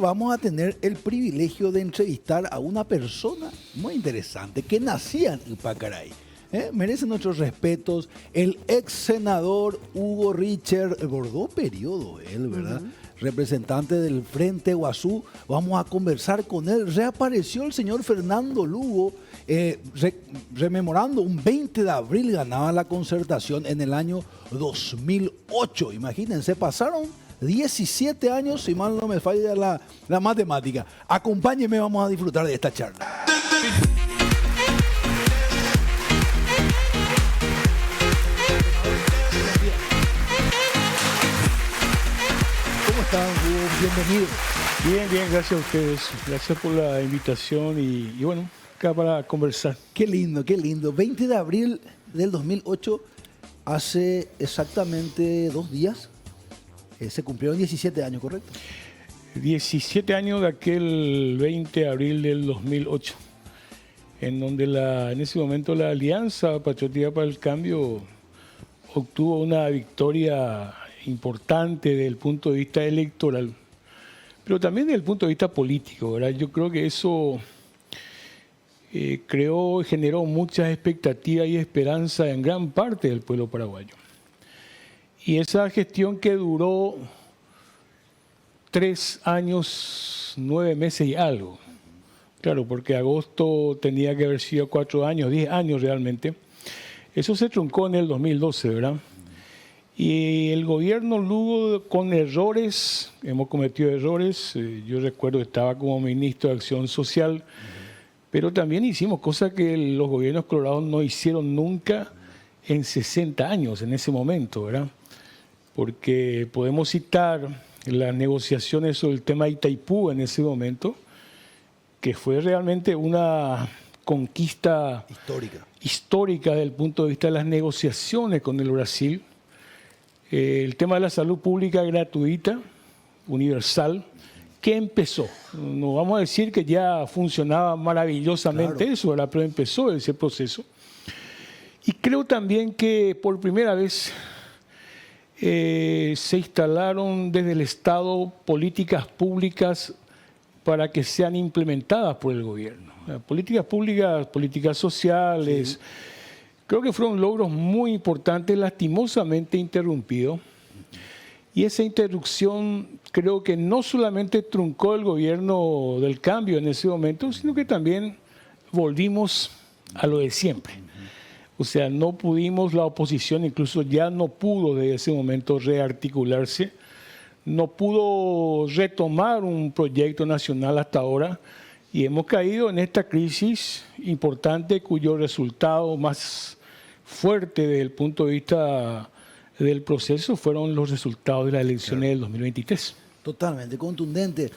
Vamos a tener el privilegio de entrevistar a una persona muy interesante que nacía en Pacaraí. Merece nuestros respetos. El ex senador Hugo Richard, bordó periodo él, ¿verdad? Representante del Frente Guazú. Vamos a conversar con él. Reapareció el señor Fernando Lugo, rememorando un 20 de abril ganaba la Concertación en el año 2008. Imagínense, pasaron 17 años, si mal no me falla la matemática. Acompáñeme, vamos a disfrutar de esta charla. ¿Cómo están, Hugo? Bienvenido. Bien, gracias a ustedes. Gracias por la invitación y bueno, acá para conversar. Qué lindo, qué lindo. 20 de abril del 2008, hace exactamente 2 días. Se cumplieron 17 años, ¿correcto? 17 años de aquel 20 de abril del 2008, en donde en ese momento la Alianza Patriótica para el Cambio obtuvo una victoria importante desde el punto de vista electoral, pero también desde el punto de vista político, ¿verdad? Yo creo que eso creó y generó muchas expectativas y esperanzas en gran parte del pueblo paraguayo. Y esa gestión que duró 3 años, 9 meses y algo. Claro, porque agosto tenía que haber sido 4 años, 10 años realmente. Eso se truncó en el 2012, ¿verdad? Y el gobierno Lugo, con errores, hemos cometido errores. Yo recuerdo que estaba como ministro de Acción Social, pero también hicimos cosas que los gobiernos colorados no hicieron nunca en 60 años, en ese momento, ¿verdad? Porque podemos citar las negociaciones sobre el tema de Itaipú en ese momento, que fue realmente una conquista histórica desde el punto de vista de las negociaciones con el Brasil. El tema de la salud pública gratuita, universal, que empezó. No vamos a decir que ya funcionaba maravillosamente, claro, eso, ¿verdad? Pero empezó ese proceso. Y creo también que por primera vez se instalaron desde el Estado políticas públicas para que sean implementadas por el gobierno. Políticas públicas, políticas sociales. Sí. Creo que fueron logros muy importantes, lastimosamente interrumpidos. Y esa interrupción creo que no solamente truncó el gobierno del cambio en ese momento, sino que también volvimos a lo de siempre. O sea, no pudimos, la oposición incluso ya no pudo desde ese momento rearticularse, no pudo retomar un proyecto nacional hasta ahora y hemos caído en esta crisis importante cuyo resultado más fuerte desde el punto de vista del proceso fueron los resultados de las elecciones del 2023. Totalmente, contundente.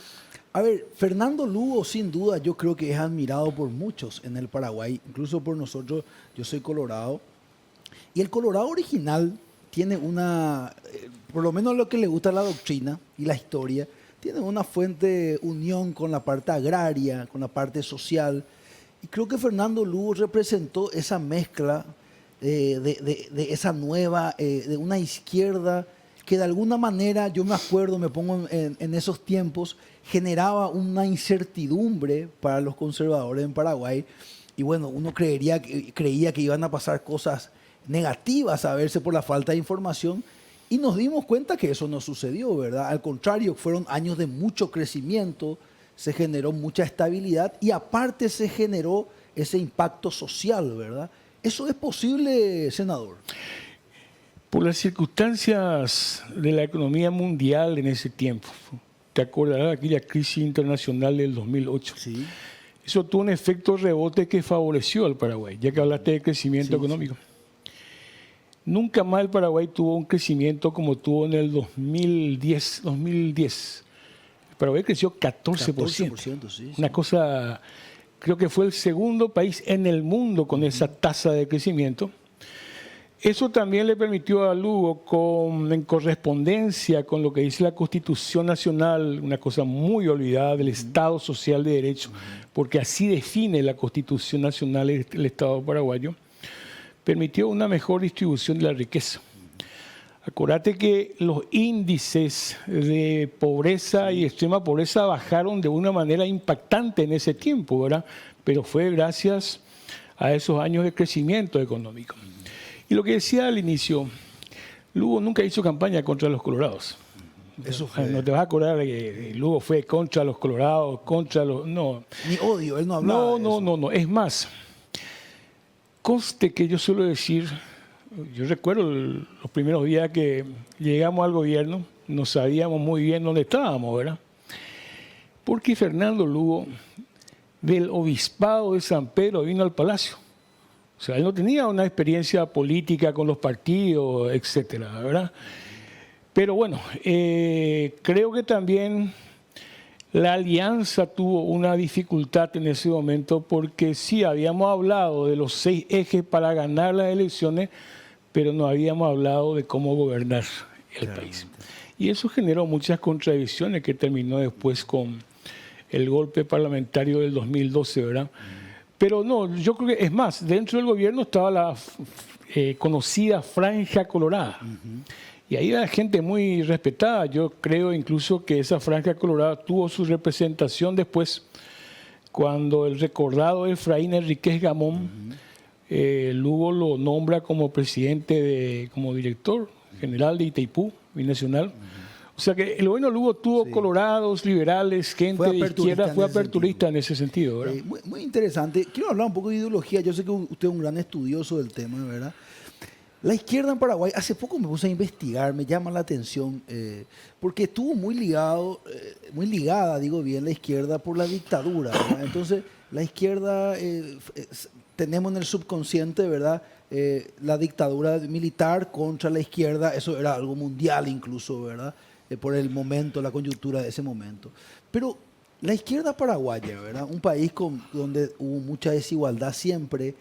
A ver, Fernando Lugo, sin duda, yo creo que es admirado por muchos en el Paraguay, incluso por nosotros. Yo soy colorado. Y el colorado original tiene por lo menos lo que le gusta la doctrina y la historia, tiene una fuente unión con la parte agraria, con la parte social. Y creo que Fernando Lugo representó esa mezcla de esa nueva, de una izquierda que de alguna manera, yo me acuerdo, me pongo en esos tiempos, generaba una incertidumbre para los conservadores en Paraguay. Y bueno, uno creía que iban a pasar cosas negativas a verse por la falta de información. Y nos dimos cuenta que eso no sucedió, ¿verdad? Al contrario, fueron años de mucho crecimiento, se generó mucha estabilidad y aparte se generó ese impacto social, ¿verdad? ¿Eso es posible, senador? Por las circunstancias de la economía mundial en ese tiempo, te acordarás de aquella crisis internacional del 2008. Sí. Eso tuvo un efecto rebote que favoreció al Paraguay, ya que hablaste de crecimiento económico. Sí. Nunca más el Paraguay tuvo un crecimiento como tuvo en el 2010. El Paraguay creció 14%. 14%, sí. Una cosa, creo que fue el segundo país en el mundo con esa tasa de crecimiento. Eso también le permitió a Lugo, en correspondencia con lo que dice la Constitución Nacional, una cosa muy olvidada del Estado Social de Derecho, porque así define la Constitución Nacional el Estado paraguayo, permitió una mejor distribución de la riqueza. Acordate que los índices de pobreza y extrema pobreza bajaron de una manera impactante en ese tiempo, ¿verdad? Pero fue gracias a esos años de crecimiento económico. Y lo que decía al inicio, Lugo nunca hizo campaña contra los colorados. Eso fue. No te vas a acordar de que Lugo fue contra los colorados, contra los... No. Ni odio, él no hablaba de eso. No. Es más, conste que yo suelo decir, yo recuerdo los primeros días que llegamos al gobierno, no sabíamos muy bien dónde estábamos, ¿verdad? Porque Fernando Lugo, del obispado de San Pedro, vino al palacio. O sea, él no tenía una experiencia política con los partidos, etcétera, ¿verdad? Pero bueno, creo que también la alianza tuvo una dificultad en ese momento porque sí, habíamos hablado de los 6 ejes para ganar las elecciones, pero no habíamos hablado de cómo gobernar el país. Y eso generó muchas contradicciones que terminó después con el golpe parlamentario del 2012, ¿verdad? Pero no, yo creo que es más, dentro del gobierno estaba la conocida Franja Colorada. Y ahí era gente muy respetada. Yo creo incluso que esa Franja Colorada tuvo su representación después, cuando el recordado Efraín Enríquez Gamón, Lugo lo nombra como presidente, como director general de Itaipú Binacional. O sea que el gobierno de Lugo tuvo colorados, liberales, gente de izquierda, fue aperturista en ese sentido, ¿verdad? Muy interesante. Quiero hablar un poco de ideología. Yo sé que usted es un gran estudioso del tema, ¿verdad? La izquierda en Paraguay, hace poco me puse a investigar, me llama la atención, porque estuvo muy ligada, digo bien, la izquierda por la dictadura, ¿verdad? Entonces, la izquierda, tenemos en el subconsciente, ¿verdad? La dictadura militar contra la izquierda, eso era algo mundial incluso, ¿verdad? Por el momento, la coyuntura de ese momento. Pero la izquierda paraguaya, ¿verdad? Un país donde hubo mucha desigualdad siempre,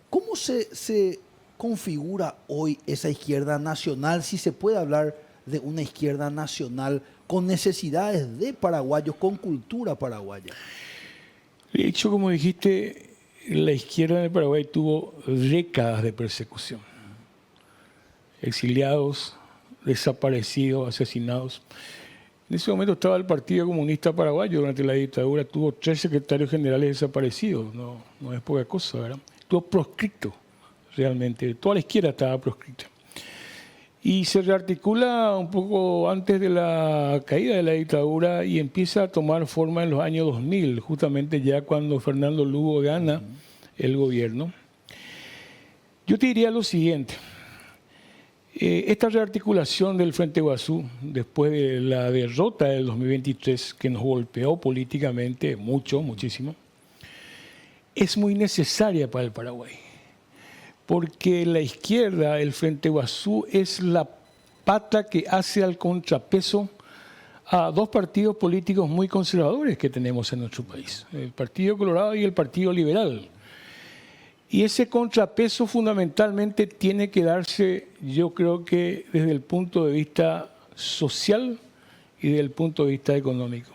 ¿cómo se configura hoy esa izquierda nacional, si se puede hablar de una izquierda nacional con necesidades de paraguayos, con cultura paraguaya? De hecho, como dijiste, la izquierda en el Paraguay tuvo décadas de persecución. Exiliados, desaparecidos, asesinados. En ese momento estaba el Partido Comunista Paraguayo durante la dictadura, tuvo 3 secretarios generales desaparecidos, no es poca cosa, ¿verdad? Estuvo proscripto. Realmente, toda la izquierda estaba proscrita. Y se rearticula un poco antes de la caída de la dictadura y empieza a tomar forma en los años 2000, justamente ya cuando Fernando Lugo gana el gobierno. Yo te diría lo siguiente, esta rearticulación del Frente Guazú, después de la derrota del 2023, que nos golpeó políticamente muchísimo, es muy necesaria para el Paraguay. Porque la izquierda, el Frente Guazú, es la pata que hace al contrapeso a 2 partidos políticos muy conservadores que tenemos en nuestro país, el Partido Colorado y el Partido Liberal. Y ese contrapeso fundamentalmente tiene que darse, yo creo que desde el punto de vista social y desde el punto de vista económico.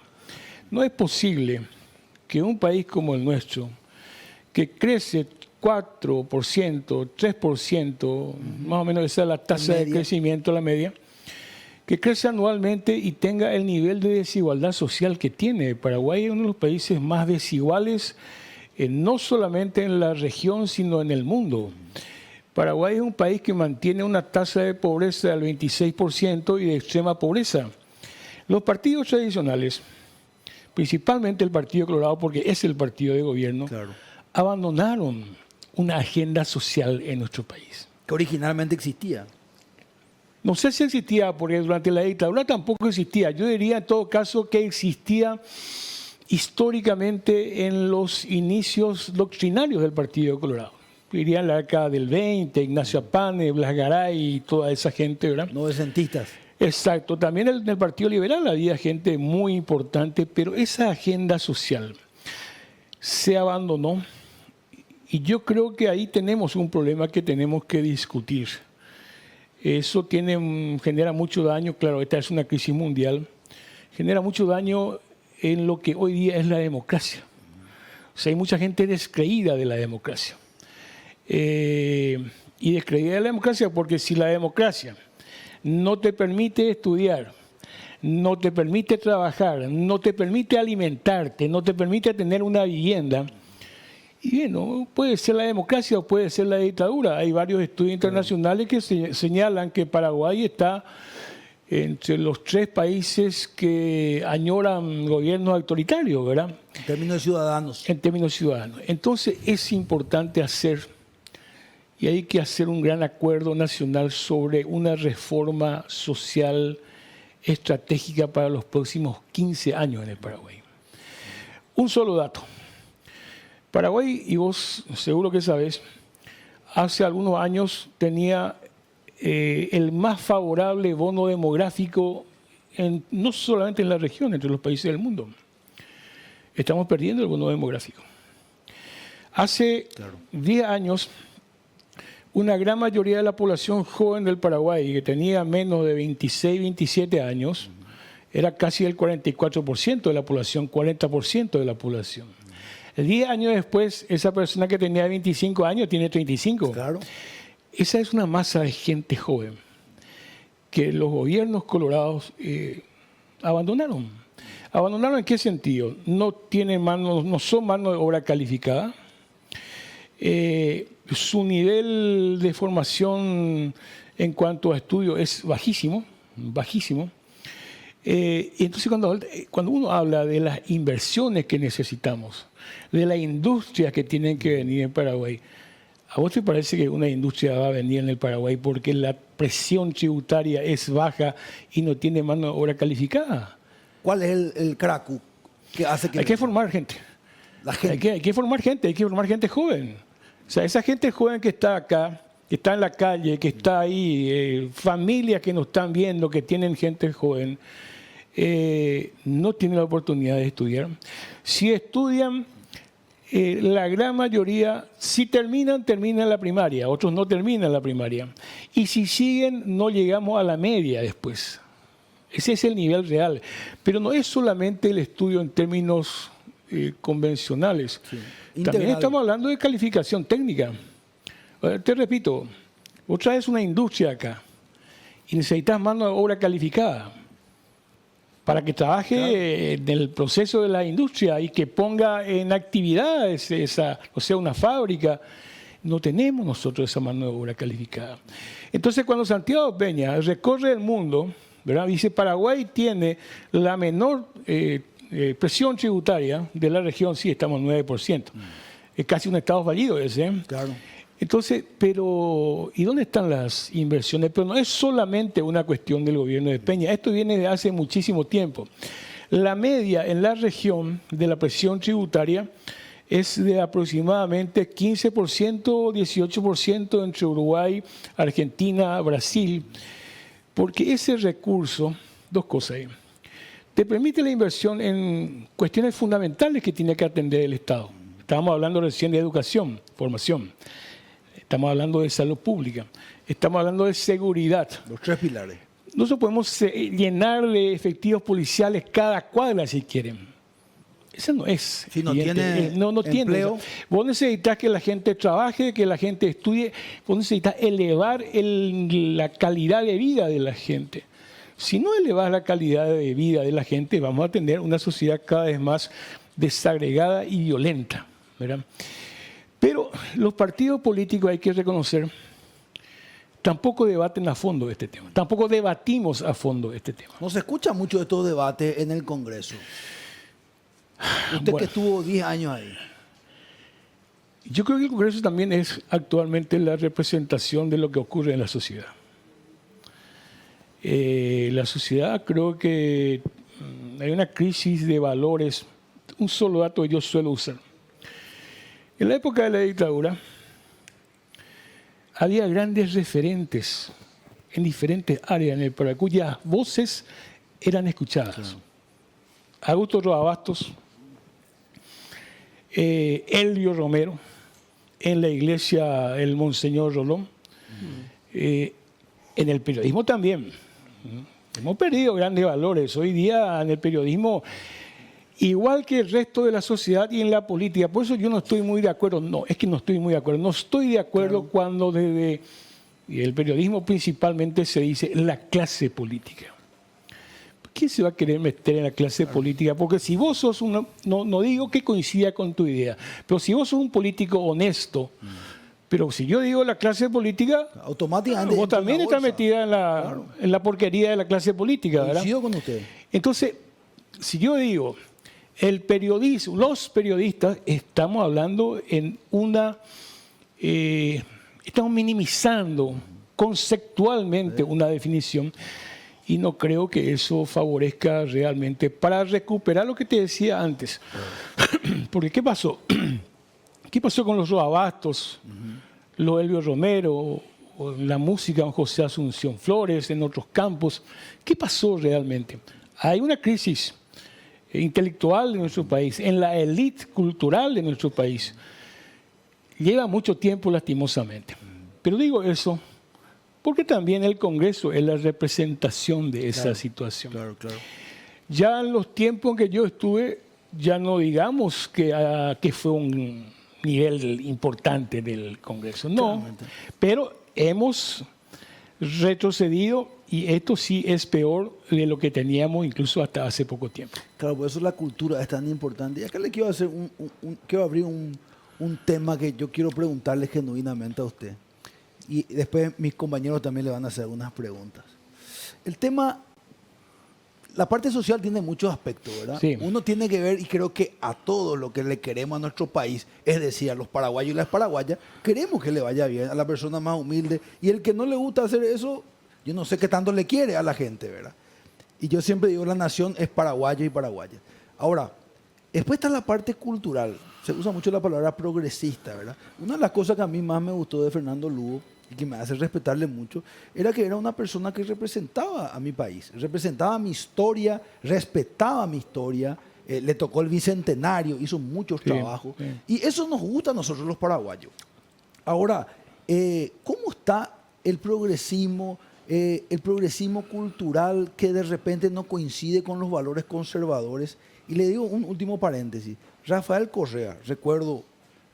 No es posible que un país como el nuestro, que crece 4%, 3%, más o menos esa es la tasa de crecimiento, la media, que crece anualmente y tenga el nivel de desigualdad social que tiene. Paraguay es uno de los países más desiguales, no solamente en la región, sino en el mundo. Paraguay es un país que mantiene una tasa de pobreza del 26% y de extrema pobreza. Los partidos tradicionales, principalmente el Partido Colorado, porque es el partido de gobierno, abandonaron una agenda social en nuestro país. Que originalmente existía. No sé si existía, porque durante la dictadura tampoco existía. Yo diría en todo caso que existía históricamente en los inicios doctrinarios del Partido Colorado. Diría en la década del 20, Ignacio Apane, Blas Garay y toda esa gente, ¿verdad? Novecentistas. Exacto. También en el Partido Liberal había gente muy importante, pero esa agenda social se abandonó. Y yo creo que ahí tenemos un problema que tenemos que discutir. Eso genera mucho daño, claro, esta es una crisis mundial, genera mucho daño en lo que hoy día es la democracia. O sea, hay mucha gente descreída de la democracia. Y descreída de la democracia porque si la democracia no te permite estudiar, no te permite trabajar, no te permite alimentarte, no te permite tener una vivienda. Y bueno, puede ser la democracia o puede ser la dictadura. Hay varios estudios internacionales que señalan que Paraguay está entre los 3 países que añoran gobiernos autoritarios, ¿verdad? En términos de ciudadanos. En términos ciudadanos. Entonces es importante y hay que hacer un gran acuerdo nacional sobre una reforma social estratégica para los próximos 15 años en el Paraguay. Un solo dato. Paraguay, y vos seguro que sabés, hace algunos años tenía el más favorable bono demográfico, no solamente en la región, entre los países del mundo. Estamos perdiendo el bono demográfico. Hace 10 años, una gran mayoría de la población joven del Paraguay, que tenía menos de 26, 27 años, era casi el 44% de la población, 40% de la población. 10 años después, esa persona que tenía 25 años tiene 35. Claro. Esa es una masa de gente joven que los gobiernos colorados abandonaron. ¿Abandonaron en qué sentido? No son mano de obra calificada. Su nivel de formación en cuanto a estudio es bajísimo, bajísimo. Entonces cuando uno habla de las inversiones que necesitamos, de las industrias que tienen que venir en Paraguay, ¿a vos te parece que una industria va a venir en el Paraguay porque la presión tributaria es baja y no tiene mano de obra calificada? ¿Cuál es el cracu que hace que... Hay que formar gente. La gente. Hay que formar gente joven. O sea, esa gente joven que está acá, que está en la calle, que está ahí, familias que nos están viendo, que tienen gente joven, no tienen la oportunidad de estudiar. Si estudian, la gran mayoría, si terminan la primaria, otros no terminan la primaria. Y si siguen, no llegamos a la media después. Ese es el nivel real. Pero no es solamente el estudio en términos convencionales. Sí. También estamos hablando de calificación técnica. Te repito, vos traes una industria acá y necesitas mano de obra calificada para que trabaje en el proceso de la industria y que ponga en actividad una fábrica. No tenemos nosotros esa mano de obra calificada. Entonces, cuando Santiago Peña recorre el mundo, ¿verdad? Dice, Paraguay tiene la menor presión tributaria de la región, sí, estamos 9%. Es casi un estado fallido ese. Claro. Entonces, ¿y dónde están las inversiones? Pero no es solamente una cuestión del gobierno de Peña, esto viene de hace muchísimo tiempo. La media en la región de la presión tributaria es de aproximadamente 15%, 18% entre Uruguay, Argentina, Brasil, porque ese recurso, dos cosas ahí, te permite la inversión en cuestiones fundamentales que tiene que atender el Estado. Estábamos hablando recién de educación, formación. Estamos hablando de salud pública, estamos hablando de seguridad. Los 3 pilares. Nosotros podemos llenar de efectivos policiales cada cuadra si quieren. Eso no es. Si no tiene empleo. Vos necesitas que la gente trabaje, que la gente estudie. Vos necesitas elevar la calidad de vida de la gente. Si no elevas la calidad de vida de la gente, vamos a tener una sociedad cada vez más desagregada y violenta, ¿verdad? Pero los partidos políticos, hay que reconocer, tampoco debaten a fondo este tema. Tampoco debatimos a fondo este tema. No se escucha mucho de estos debates en el Congreso. Usted que estuvo 10 años ahí. Yo creo que el Congreso también es actualmente la representación de lo que ocurre en la sociedad. La sociedad, creo que hay una crisis de valores. Un solo dato que yo suelo usar. En la época de la dictadura, había grandes referentes en diferentes áreas en el Paraguay, cuyas voces eran escuchadas. Claro. Augusto Roa Bastos, Elio Romero, en la iglesia el Monseñor Rolón, en el periodismo también. Hemos perdido grandes valores. Hoy día en el periodismo, igual que el resto de la sociedad y en la política. Por eso yo no estoy muy de acuerdo. No, es que no estoy muy de acuerdo. No estoy de acuerdo cuando desde y el periodismo principalmente se dice la clase política. ¿Quién se va a querer meter en la clase política? Porque si vos sos no digo que coincida con tu idea, pero si vos sos un político honesto, pero si yo digo la clase política, automáticamente vos también estás metida en la porquería de la clase política, ¿verdad? Coincido con usted. Entonces, si yo digo, los periodistas, estamos hablando en estamos minimizando conceptualmente una definición, y no creo que eso favorezca realmente para recuperar lo que te decía antes. Porque ¿qué pasó? ¿Qué pasó con los Roabastos, los Elvio Romero, o la música de José Asunción Flores, en otros campos? ¿Qué pasó realmente? Hay una crisis intelectual de nuestro país, en la élite cultural de nuestro país. Lleva mucho tiempo, lastimosamente. Pero digo eso porque también el Congreso es la representación de esa situación. Claro. Ya en los tiempos en que yo estuve, ya no digamos que fue un nivel importante del Congreso, no, claramente. Pero hemos retrocedido, y esto sí es peor de lo que teníamos incluso hasta hace poco tiempo. Claro, por eso la cultura es tan importante. Y acá le quiero hacer quiero abrir un tema que yo quiero preguntarle genuinamente a usted. Y después mis compañeros también le van a hacer algunas preguntas. El tema, la parte social tiene muchos aspectos, ¿verdad? Sí. Uno tiene que ver, y creo que a todo lo que le queremos a nuestro país, es decir, a los paraguayos y las paraguayas, queremos que le vaya bien a la persona más humilde. Y el que no le gusta hacer eso, yo no sé qué tanto le quiere a la gente, ¿verdad? Y yo siempre digo, la nación es paraguaya y paraguaya. Ahora, después está la parte cultural. Se usa mucho la palabra progresista, ¿verdad? Una de las cosas que a mí más me gustó de Fernando Lugo, y que me hace respetarle mucho, era que era una persona que representaba a mi país, representaba mi historia, respetaba mi historia, le tocó el bicentenario, hizo muchos trabajos, y eso nos gusta a nosotros los paraguayos. Ahora, ¿cómo está el progresismo cultural que de repente no coincide con los valores conservadores? Y le digo un último paréntesis. Rafael Correa, recuerdo,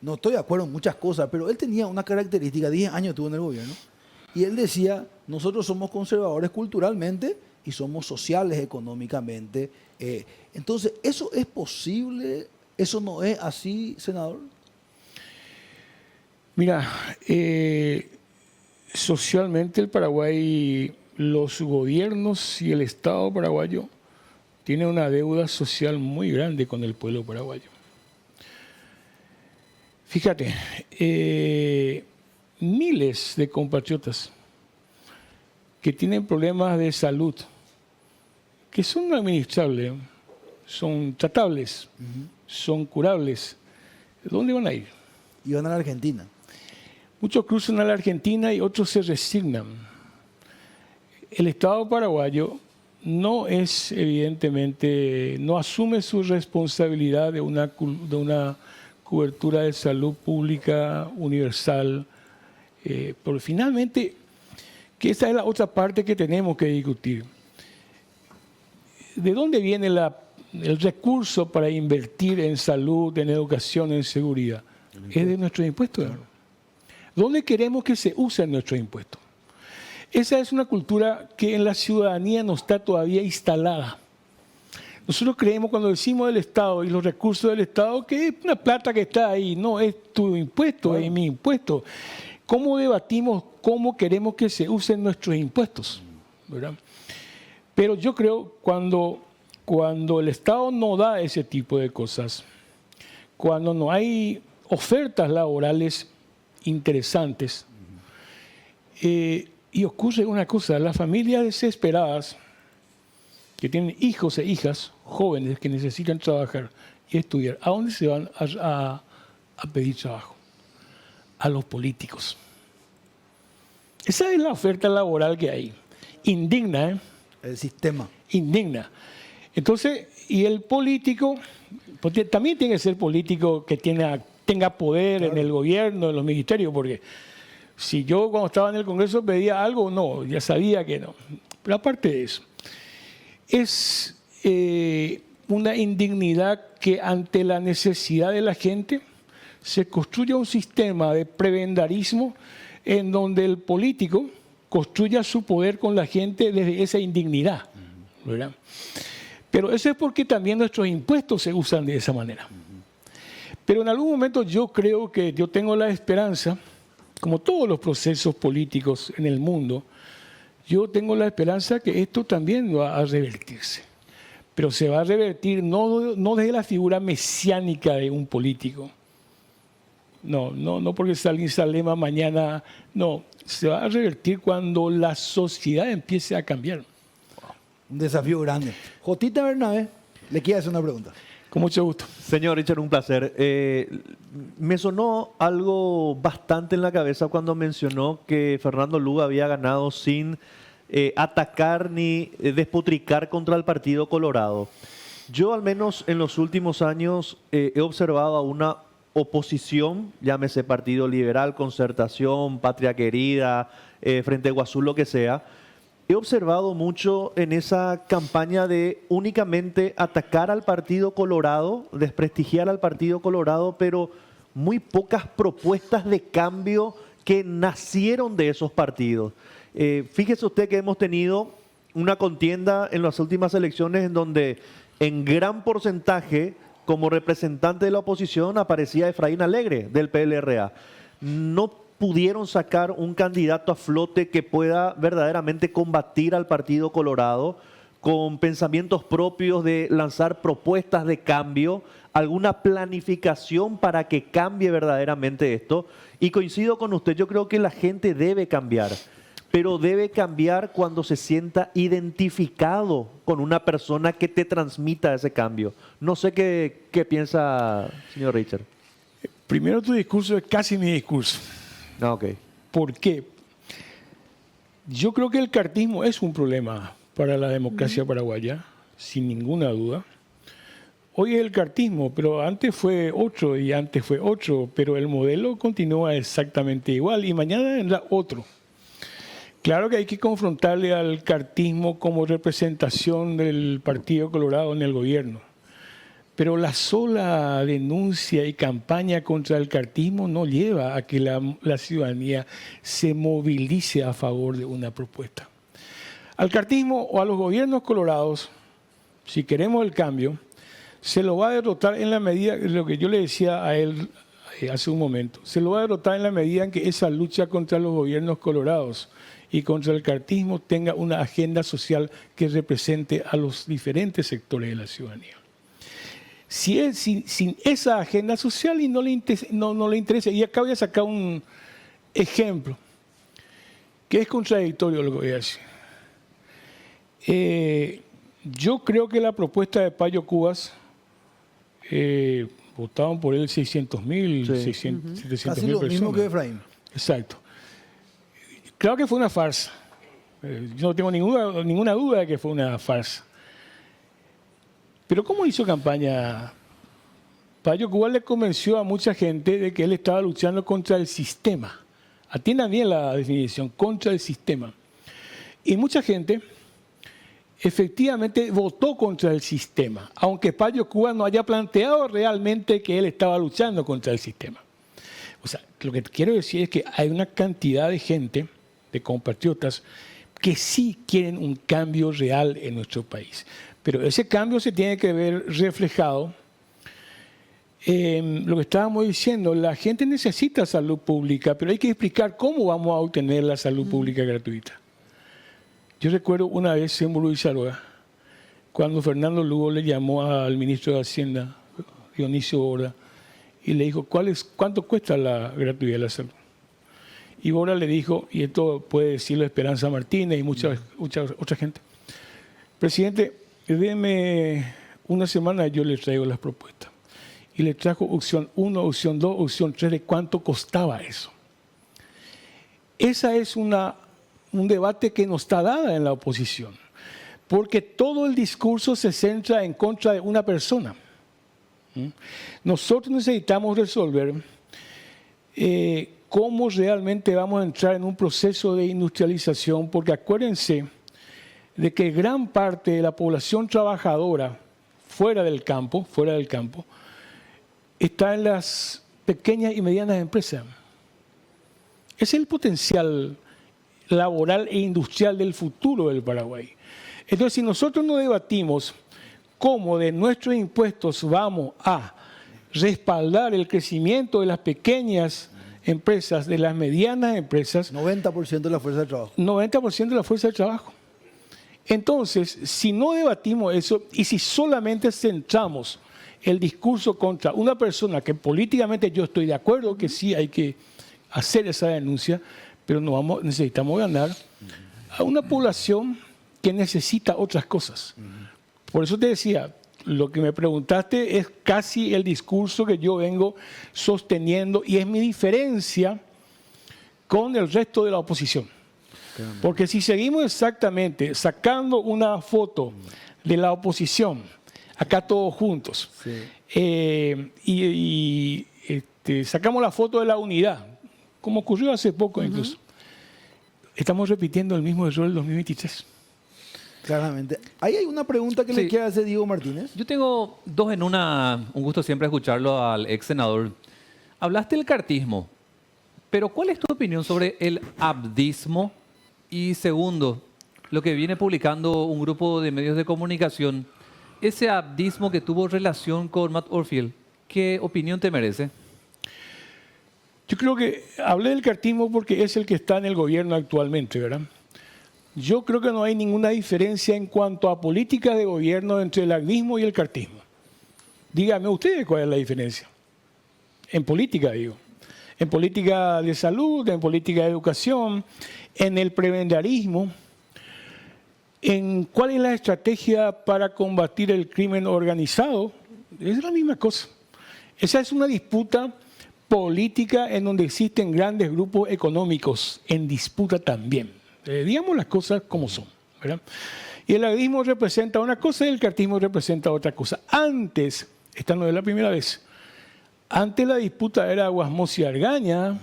no estoy de acuerdo en muchas cosas, pero él tenía una característica, 10 años estuvo en el gobierno, y él decía, nosotros somos conservadores culturalmente y somos sociales económicamente. Entonces, ¿eso es posible? ¿Eso no es así, senador? Mira, socialmente el Paraguay, los gobiernos y el Estado paraguayo tienen una deuda social muy grande con el pueblo paraguayo. Fíjate, miles de compatriotas que tienen problemas de salud, que son administrables, son tratables, son curables, ¿dónde van a ir? Y van a la Argentina. Muchos cruzan a la Argentina y otros se resignan. El Estado paraguayo no es, evidentemente, no asume su responsabilidad de una cobertura de salud pública universal, pero finalmente, que esa es la otra parte que tenemos que discutir. ¿De dónde viene el recurso para invertir en salud, en educación, en seguridad? Es de nuestros impuestos. Claro. ¿Dónde queremos que se usen nuestros impuestos? Esa es una cultura que en la ciudadanía no está todavía instalada. Nosotros creemos cuando decimos del Estado y los recursos del Estado que es una plata que está ahí, no es tu impuesto, claro, es mi impuesto. ¿Cómo debatimos cómo queremos que se usen nuestros impuestos? ¿Verdad? Pero yo creo cuando el Estado no da ese tipo de cosas, cuando no hay ofertas laborales interesantes, y ocurre una cosa, las familias desesperadas que tienen hijos e hijas jóvenes que necesitan trabajar y estudiar, ¿a dónde se van a pedir trabajo? A los políticos. Esa es la oferta laboral que hay. Indigna, ¿eh? El sistema. Indigna. Entonces, y el político, porque también tiene que ser político que tenga poder, claro, en el gobierno, en los ministerios, porque si yo cuando estaba en el Congreso pedía algo, no, ya sabía que no. Pero aparte de eso, es una indignidad que ante la necesidad de la gente se construya un sistema de prebendarismo en donde el político construya su poder con la gente desde esa indignidad, ¿verdad? Pero eso es porque también nuestros impuestos se usan de esa manera. Pero en algún momento yo creo que yo tengo la esperanza, como todos los procesos políticos en el mundo, yo tengo la esperanza que esto también va a revertirse. Pero se va a revertir no desde la figura mesiánica de un político. No porque alguien Salema mañana, no. Se va a revertir cuando la sociedad empiece a cambiar. Un desafío grande. Jotita Bernabé, le quiero hacer una pregunta. Con mucho gusto. Señor Richard, un placer. Me sonó algo bastante en la cabeza cuando mencionó que Fernando Lugo había ganado sin atacar ni despotricar contra el Partido Colorado. Yo, al menos en los últimos años, he observado a una oposición, llámese Partido Liberal, Concertación, Patria Querida, Frente Guazú, lo que sea. He observado mucho en esa campaña de únicamente atacar al Partido Colorado, desprestigiar al Partido Colorado, pero muy pocas propuestas de cambio que nacieron de esos partidos. Fíjese usted que hemos tenido una contienda en las últimas elecciones en donde en gran porcentaje como representante de la oposición aparecía Efraín Alegre del PLRA. No pudieron sacar un candidato a flote que pueda verdaderamente combatir al Partido Colorado con pensamientos propios de lanzar propuestas de cambio, alguna planificación para que cambie verdaderamente esto. Y coincido con usted, yo creo que la gente debe cambiar, pero debe cambiar cuando se sienta identificado con una persona que te transmita ese cambio. No sé qué piensa, señor Richard. Primero, tu discurso es casi mi discurso. Okay. ¿Por qué? Yo creo que el cartismo es un problema para la democracia paraguaya, sin ninguna duda. Hoy es el cartismo, pero antes fue otro y antes fue otro, pero el modelo continúa exactamente igual y mañana vendrá otro. Claro que hay que confrontarle al cartismo como representación del Partido Colorado en el gobierno. Pero la sola denuncia y campaña contra el cartismo no lleva a que la ciudadanía se movilice a favor de una propuesta. Al cartismo o a los gobiernos colorados, si queremos el cambio, se lo va a derrotar en la medida, lo que yo le decía a él hace un momento, se lo va a derrotar en la medida en que esa lucha contra los gobiernos colorados y contra el cartismo tenga una agenda social que represente a los diferentes sectores de la ciudadanía. Sin esa agenda social y no le interesa, y acá voy a sacar un ejemplo que es contradictorio lo que voy a decir. Yo creo que la propuesta de Payo Cubas, votaban por él 600.000, sí. 700.000 personas. Casi lo mismo que Efraín. Exacto. Claro que fue una farsa. Yo no tengo ninguna duda de que fue una farsa. Pero ¿cómo hizo campaña? Payo Cubas le convenció a mucha gente de que él estaba luchando contra el sistema. Atiendan bien la definición, contra el sistema. Y mucha gente efectivamente votó contra el sistema, aunque Payo Cubas no haya planteado realmente que él estaba luchando contra el sistema. O sea, lo que quiero decir es que hay una cantidad de gente, de compatriotas, que sí quieren un cambio real en nuestro país. Pero ese cambio se tiene que ver reflejado en lo que estábamos diciendo. La gente necesita salud pública, pero hay que explicar cómo vamos a obtener la salud pública gratuita. Yo recuerdo una vez en Buruyzaroa, cuando Fernando Lugo le llamó al ministro de Hacienda, Dionisio Borda, y le dijo, ¿cuánto cuesta la gratuidad de la salud? Y Borda le dijo, y esto puede decirlo Esperanza Martínez y mucha otra gente, presidente, déme una semana y yo le traigo las propuestas. Y le trajo opción 1, opción 2, opción 3 de cuánto costaba eso. Esa es un debate que no está dada en la oposición, porque todo el discurso se centra en contra de una persona. Nosotros necesitamos resolver cómo realmente vamos a entrar en un proceso de industrialización, porque acuérdense de que gran parte de la población trabajadora fuera del campo, está en las pequeñas y medianas empresas. Es el potencial laboral e industrial del futuro del Paraguay. Entonces, si nosotros no debatimos cómo de nuestros impuestos vamos a respaldar el crecimiento de las pequeñas empresas, de las medianas empresas, 90% de la fuerza de trabajo. 90% de la fuerza de trabajo. Entonces, si no debatimos eso y si solamente centramos el discurso contra una persona que políticamente yo estoy de acuerdo que sí hay que hacer esa denuncia, pero necesitamos ganar a una población que necesita otras cosas. Por eso te decía, lo que me preguntaste es casi el discurso que yo vengo sosteniendo y es mi diferencia con el resto de la oposición. Porque si seguimos exactamente sacando una foto de la oposición, acá todos juntos, sacamos la foto de la unidad, como ocurrió hace poco incluso, estamos repitiendo el mismo error del 2023. Claramente. Ahí hay una pregunta que le quiere hacer Diego Martínez. Yo tengo dos en una. Un gusto siempre escucharlo al ex senador. Hablaste del cartismo, pero ¿cuál es tu opinión sobre el abdismo? Y segundo, lo que viene publicando un grupo de medios de comunicación, ese abdismo que tuvo relación con Matt Orfield, ¿qué opinión te merece? Yo creo que hablé del cartismo porque es el que está en el gobierno actualmente, ¿verdad? Yo creo que no hay ninguna diferencia en cuanto a política de gobierno entre el abdismo y el cartismo. Díganme ustedes cuál es la diferencia. En política, digo. En política de salud, en política de educación, en el prebendarismo, en cuál es la estrategia para combatir el crimen organizado. Es la misma cosa. Esa es una disputa política en donde existen grandes grupos económicos en disputa también. Digamos las cosas como son, ¿verdad? Y el abdismo representa una cosa y el cartismo representa otra cosa. Antes, esta no es la primera vez, antes la disputa era Guasmos y Argaña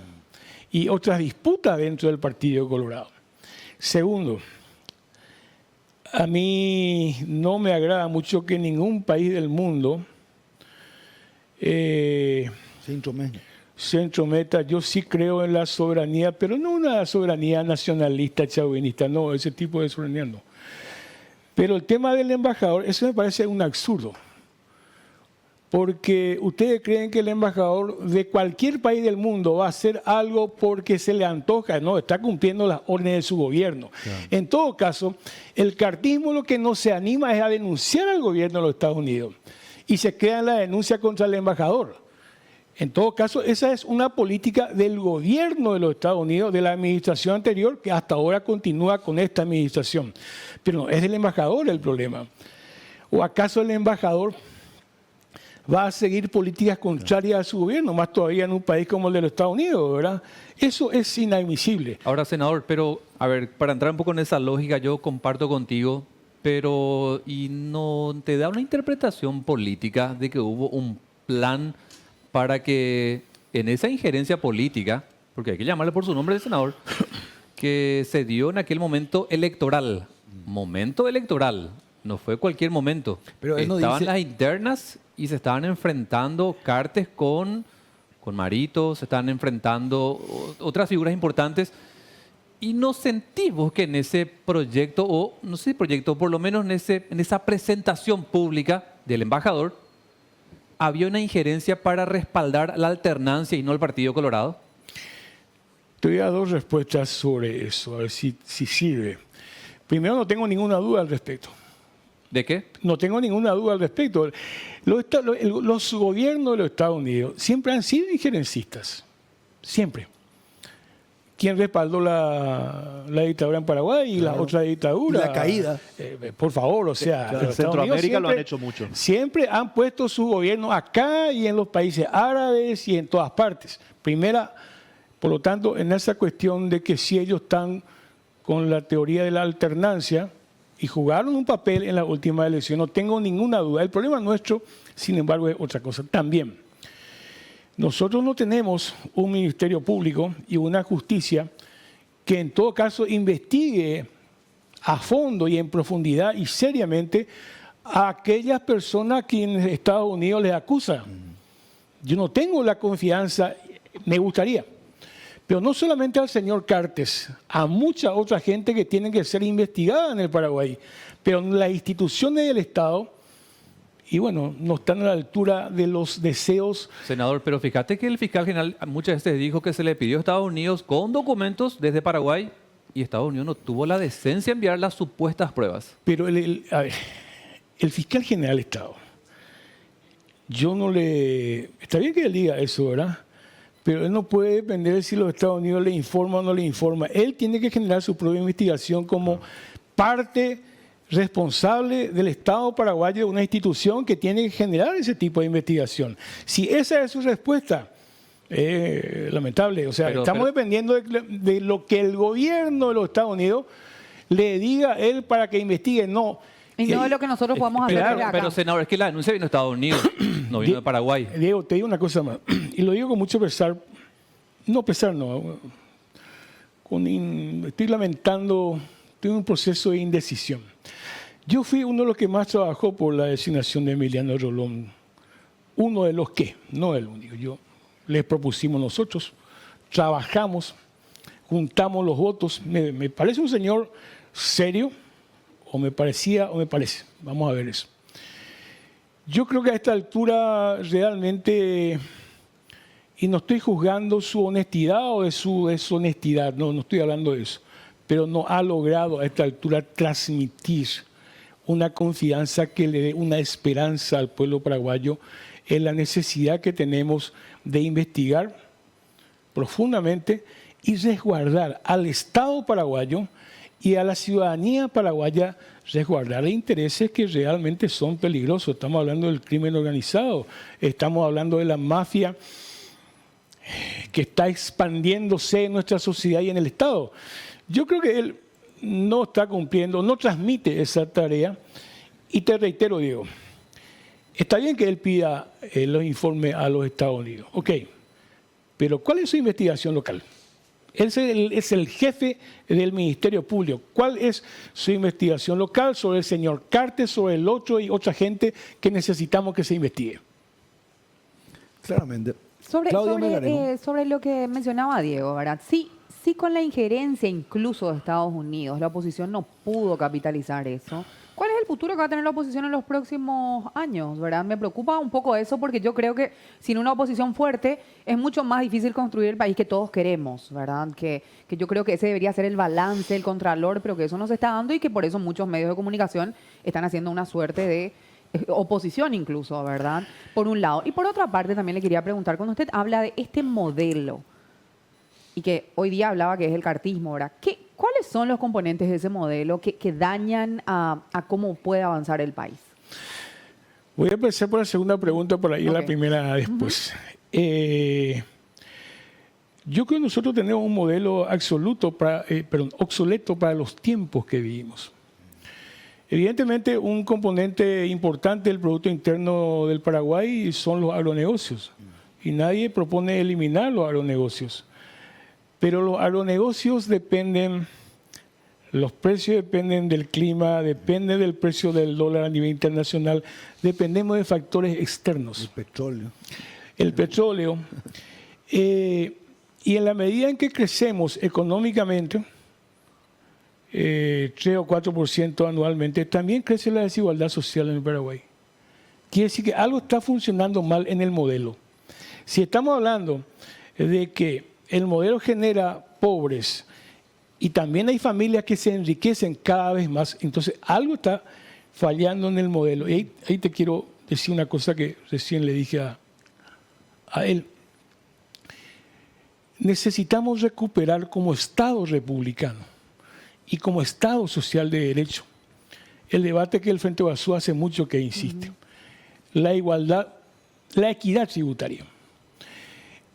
y otras disputas dentro del Partido Colorado. Segundo, a mí no me agrada mucho que ningún país del mundo se entrometa. Yo sí creo en la soberanía, pero no una soberanía nacionalista, chauvinista, no, ese tipo de soberanía no. Pero el tema del embajador, eso me parece un absurdo. Porque ustedes creen que el embajador de cualquier país del mundo va a hacer algo porque se le antoja, no, está cumpliendo las órdenes de su gobierno. Claro. En todo caso, el cartismo lo que no se anima es a denunciar al gobierno de los Estados Unidos y se queda en la denuncia contra el embajador. En todo caso, esa es una política del gobierno de los Estados Unidos, de la administración anterior, que hasta ahora continúa con esta administración. Pero no, es del embajador el problema. ¿O acaso el embajador va a seguir políticas contrarias a su gobierno, más todavía en un país como el de los Estados Unidos, ¿verdad? Eso es inadmisible. Ahora, senador, pero, a ver, para entrar un poco en esa lógica, yo comparto contigo, pero ¿y no te da una interpretación política de que hubo un plan para que en esa injerencia política, porque hay que llamarle por su nombre de senador, que se dio en aquel momento electoral, no fue cualquier momento. Pero él no estaban dice... las internas y se estaban enfrentando Cartes con Marito, se estaban enfrentando otras figuras importantes. Y no sentimos que en ese proyecto, o no sé si proyecto, por lo menos en esa presentación pública del embajador, había una injerencia para respaldar la alternancia y no el Partido Colorado. Te voy a dar dos respuestas sobre eso, a ver si sirve. Primero, no tengo ninguna duda al respecto. ¿De qué? No tengo ninguna duda al respecto. Los gobiernos de los Estados Unidos siempre han sido injerencistas. Siempre. ¿Quién respaldó la dictadura en Paraguay y la otra dictadura? La caída. Por favor, o sea... En Centroamérica lo han hecho mucho. Siempre han puesto su gobierno acá y en los países árabes y en todas partes. Primera, por lo tanto, en esa cuestión de que si ellos están con la teoría de la alternancia y jugaron un papel en la última elección, no tengo ninguna duda. El problema nuestro, sin embargo, es otra cosa también. Nosotros no tenemos un ministerio público y una justicia que en todo caso investigue a fondo y en profundidad y seriamente a aquellas personas a quienes Estados Unidos les acusa. Yo no tengo la confianza, me gustaría, Pero no solamente al señor Cartes, a mucha otra gente que tiene que ser investigada en el Paraguay. Pero las instituciones del Estado, y bueno, no están a la altura de los deseos. Senador, pero fíjate que el fiscal general muchas veces dijo que se le pidió a Estados Unidos con documentos desde Paraguay y Estados Unidos no tuvo la decencia de enviar las supuestas pruebas. Pero a ver, el fiscal general del Estado, yo no le... Está bien que él diga eso, ¿verdad? Pero él no puede depender de si los Estados Unidos le informa o no le informa. Él tiene que generar su propia investigación como parte responsable del Estado paraguayo, de una institución que tiene que generar ese tipo de investigación. Si esa es su respuesta, lamentable. O sea, estamos dependiendo de lo que el gobierno de los Estados Unidos le diga a él para que investigue. No. Y no es lo que nosotros podemos hacer Claro, desde acá. pero senador, es que la denuncia vino de Estados Unidos, no vino de Paraguay. Diego, te digo una cosa más, y lo digo con mucho pesar, estoy lamentando, tengo un proceso de indecisión. Yo fui uno de los que más trabajó por la designación de Emiliano Rolón, uno de los que, no el único. Les propusimos nosotros, trabajamos, juntamos los votos, me parece un señor serio, o me parecía o me parece. Vamos a ver eso. Yo creo que a esta altura realmente, y no estoy juzgando su honestidad o de su deshonestidad, no estoy hablando de eso, pero no ha logrado a esta altura transmitir una confianza que le dé una esperanza al pueblo paraguayo en la necesidad que tenemos de investigar profundamente y resguardar al Estado paraguayo y a la ciudadanía paraguaya, resguardar intereses que realmente son peligrosos. Estamos hablando del crimen organizado, estamos hablando de la mafia que está expandiéndose en nuestra sociedad y en el Estado. Yo creo que él no está cumpliendo, no transmite esa tarea. Y te reitero, Diego, está bien que él pida los informes a los Estados Unidos, ok, pero ¿cuál es su investigación local? Él es el jefe del Ministerio Público. ¿Cuál es su investigación local sobre el señor Cartes, sobre el otro y otra gente que necesitamos que se investigue? Claramente. Sobre lo que mencionaba Diego, ¿verdad? Sí, con la injerencia incluso de Estados Unidos, la oposición no pudo capitalizar eso. ¿Cuál es el futuro que va a tener la oposición en los próximos años, verdad? Me preocupa un poco eso porque yo creo que sin una oposición fuerte es mucho más difícil construir el país que todos queremos, ¿verdad? Que yo creo que ese debería ser el balance, el contralor, pero que eso no se está dando y que por eso muchos medios de comunicación están haciendo una suerte de oposición incluso, ¿verdad? Por un lado. Y por otra parte también le quería preguntar, cuando usted habla de este modelo y que hoy día hablaba que es el cartismo, ¿verdad? ¿Cuáles son los componentes de ese modelo que dañan a cómo puede avanzar el país? Voy a empezar por la segunda pregunta, por ahí la primera después. Yo creo que nosotros tenemos un modelo obsoleto para los tiempos que vivimos. Evidentemente, un componente importante del Producto Interno del Paraguay son los agronegocios. Y nadie propone eliminar los agronegocios. Pero los agronegocios los precios dependen del clima, dependen del precio del dólar a nivel internacional, dependemos de factores externos. El petróleo. Y en la medida en que crecemos económicamente, 3 o 4% anualmente, también crece la desigualdad social en el Paraguay. Quiere decir que algo está funcionando mal en el modelo. Si estamos hablando de que el modelo genera pobres y también hay familias que se enriquecen cada vez más, entonces algo está fallando en el modelo. Y ahí te quiero decir una cosa que recién le dije a él. Necesitamos recuperar como Estado republicano y como Estado social de derecho el debate que el Frente Guazú hace mucho que insiste. La igualdad, la equidad tributaria.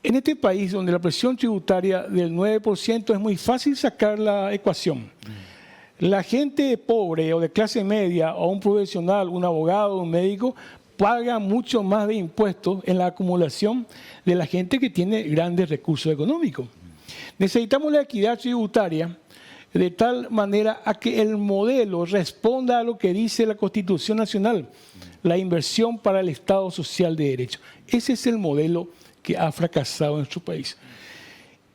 En este país donde la presión tributaria del 9% es muy fácil sacar la ecuación. La gente pobre o de clase media o un profesional, un abogado, un médico, paga mucho más de impuestos en la acumulación de la gente que tiene grandes recursos económicos. Necesitamos la equidad tributaria de tal manera a que el modelo responda a lo que dice la Constitución Nacional, la inversión para el Estado social de derecho. Ese es el modelo que ha fracasado en nuestro país.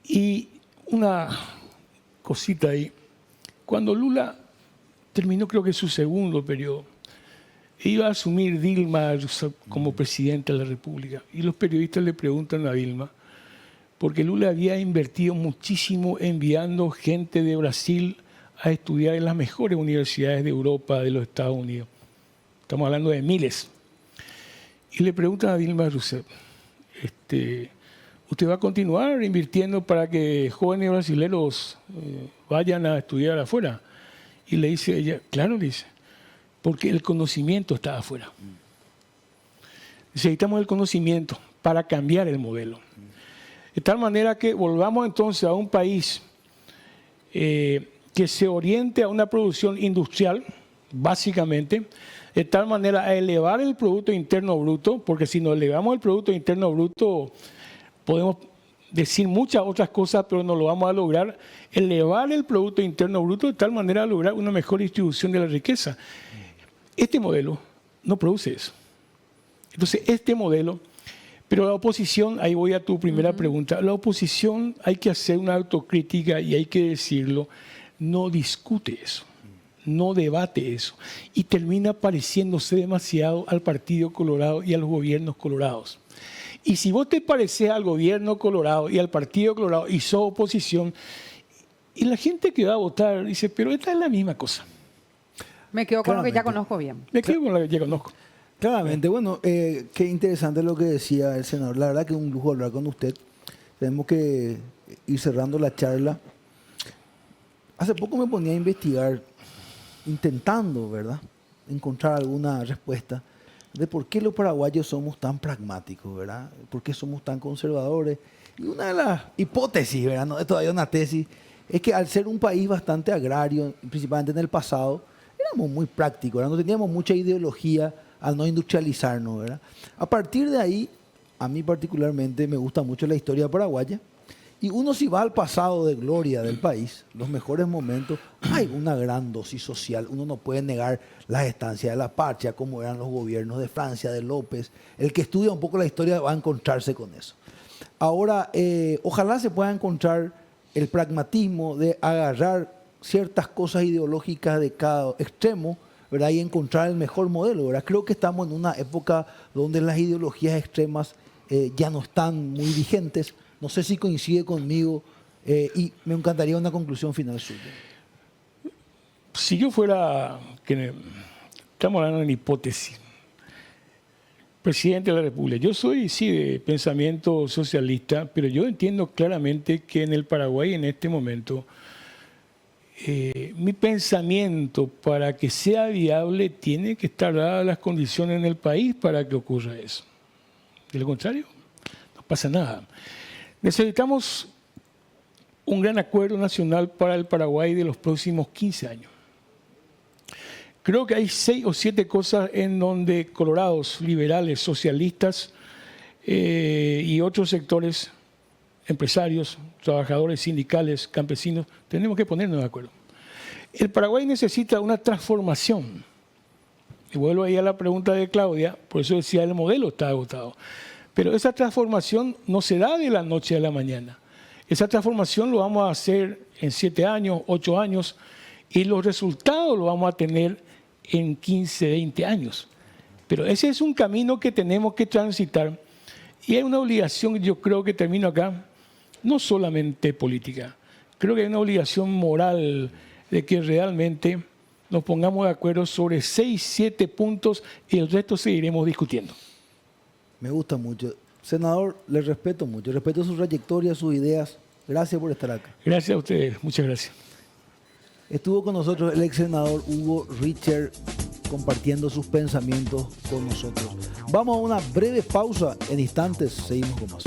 Y una cosita ahí. Cuando Lula terminó, creo que su segundo periodo, iba a asumir Dilma Rousseff como presidenta de la República. Y los periodistas le preguntan a Dilma, porque Lula había invertido muchísimo enviando gente de Brasil a estudiar en las mejores universidades de Europa, de los Estados Unidos. Estamos hablando de miles. Y le preguntan a Dilma Rousseff, ¿usted va a continuar invirtiendo para que jóvenes brasileños vayan a estudiar afuera? Y le dice ella, claro, le dice, porque el conocimiento está afuera. Necesitamos el conocimiento para cambiar el modelo. De tal manera que volvamos entonces a un país que se oriente a una producción industrial, básicamente, de tal manera a elevar el Producto Interno Bruto, porque si nos elevamos el Producto Interno Bruto, podemos decir muchas otras cosas, pero no lo vamos a lograr, elevar el Producto Interno Bruto de tal manera a lograr una mejor distribución de la riqueza. Este modelo no produce eso. Entonces, este modelo, pero la oposición, ahí voy a tu primera pregunta, la oposición hay que hacer una autocrítica y hay que decirlo, no discute eso, no debate eso y termina pareciéndose demasiado al Partido Colorado y a los gobiernos colorados. Y si vos te pareces al gobierno colorado y al Partido Colorado y sos oposición, y la gente que va a votar dice, pero esta es la misma cosa. Me quedo con lo que ya conozco bien. Me quedo con lo que ya conozco. Claramente, bueno, qué interesante lo que decía el senador. La verdad que es un lujo hablar con usted. Tenemos que ir cerrando la charla. Hace poco me ponía a investigar, intentando, ¿verdad?, encontrar alguna respuesta de por qué los paraguayos somos tan pragmáticos, ¿verdad? ¿Por qué somos tan conservadores? Y una de las hipótesis, ¿verdad?, no es todavía una tesis, es que al ser un país bastante agrario, principalmente en el pasado, éramos muy prácticos, ¿verdad? No teníamos mucha ideología al no industrializarnos, ¿verdad? A partir de ahí, a mí particularmente me gusta mucho la historia paraguaya. Y uno si va al pasado de gloria del país, los mejores momentos, hay una gran dosis social. Uno no puede negar las estancias de la Patria, como eran los gobiernos de Francia, de López. El que estudia un poco la historia va a encontrarse con eso. Ahora, ojalá se pueda encontrar el pragmatismo de agarrar ciertas cosas ideológicas de cada extremo, ¿verdad?, y encontrar el mejor modelo, ¿verdad? Creo que estamos en una época donde las ideologías extremas ya no están muy vigentes. No sé si coincide conmigo y me encantaría una conclusión final suya. Si yo fuera, estamos hablando de una hipótesis, presidente de la República, yo soy, sí, de pensamiento socialista, pero yo entiendo claramente que en el Paraguay en este momento mi pensamiento para que sea viable tiene que estar dadas las condiciones en el país para que ocurra eso. De lo contrario, no pasa nada. Necesitamos un gran acuerdo nacional para el Paraguay de los próximos 15 años. Creo que hay 6 o 7 cosas en donde colorados, liberales, socialistas y otros sectores, empresarios, trabajadores sindicales, campesinos, tenemos que ponernos de acuerdo. El Paraguay necesita una transformación. Y vuelvo ahí a la pregunta de Claudia, por eso decía el modelo está agotado. Pero esa transformación no se da de la noche a la mañana. Esa transformación lo vamos a hacer en 7 años, 8 años, y los resultados los vamos a tener en 15, 20 años. Pero ese es un camino que tenemos que transitar. Y hay una obligación, yo creo que termino acá, no solamente política. Creo que hay una obligación moral de que realmente nos pongamos de acuerdo sobre 6, 7 puntos y el resto seguiremos discutiendo. Me gusta mucho. Senador, le respeto mucho. Respeto su trayectoria, sus ideas. Gracias por estar acá. Gracias a ustedes. Muchas gracias. Estuvo con nosotros el ex senador Hugo Richter compartiendo sus pensamientos con nosotros. Vamos a una breve pausa. En instantes seguimos con más.